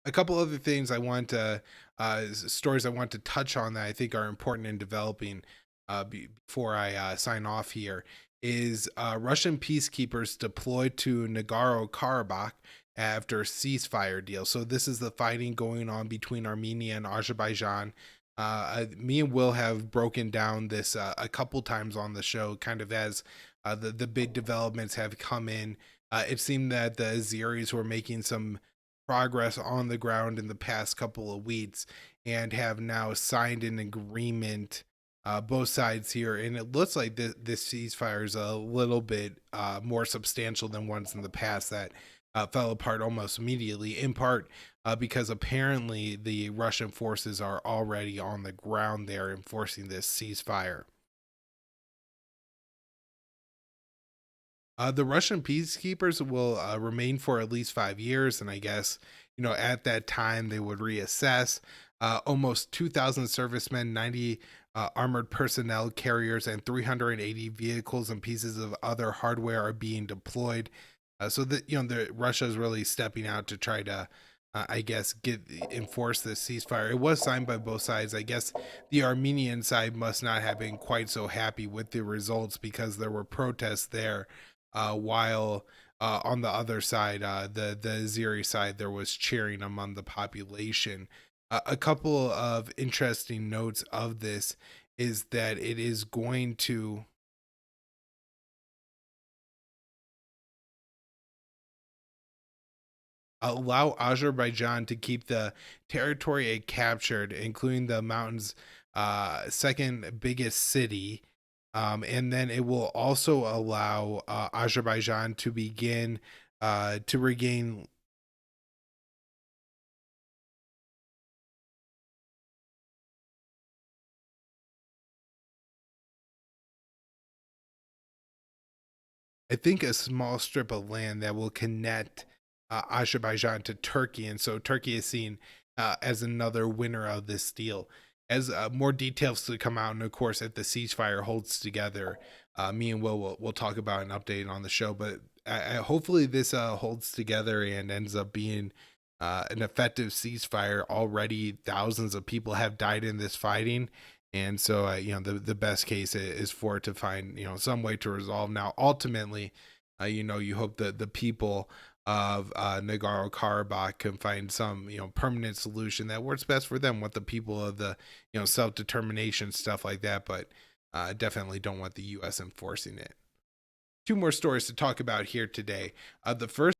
A couple other things I want to stories I want to touch on that I think are important in developing before I sign off here is Russian peacekeepers deployed to Nagorno-Karabakh after ceasefire deal. So this is the fighting going on between Armenia and Azerbaijan. Me and Will have broken down this a couple times on the show, kind of as the big developments have come in. It seemed that the Azeris were making some progress on the ground in the past couple of weeks and have now signed an agreement, both sides here, and it looks like this ceasefire is a little bit more substantial than ones in the past that fell apart almost immediately, in part because apparently the Russian forces are already on the ground there enforcing this ceasefire. The Russian peacekeepers will remain for at least 5 years, and I guess at that time they would reassess. Almost 2,000 servicemen, 90 armored personnel carriers, and 380 vehicles and pieces of other hardware are being deployed. So that the Russia is really stepping out to try to, I guess, get enforce this ceasefire. It was signed by both sides. I guess the Armenian side must not have been quite so happy with the results because there were protests there while on the other side, the Azeri side, there was cheering among the population. A couple of interesting notes of this is that it is going to allow Azerbaijan to keep the territory it captured, including the mountain's second biggest city. And then it will also allow Azerbaijan to begin to regain. I think a small strip of land that will connect Azerbaijan to Turkey, and so Turkey is seen as another winner of this deal. As more details to come out, and of course, if the ceasefire holds together, me and will talk about an update on the show. But hopefully, this holds together and ends up being an effective ceasefire. Already, thousands of people have died in this fighting, and so the best case is for it to find some way to resolve. Now ultimately, you hope that the people of Nagorno Karabakh can find some permanent solution that works best for them, with the people of the self determination, stuff like that. But definitely don't want the U.S. enforcing it. Two more stories to talk about here today. The first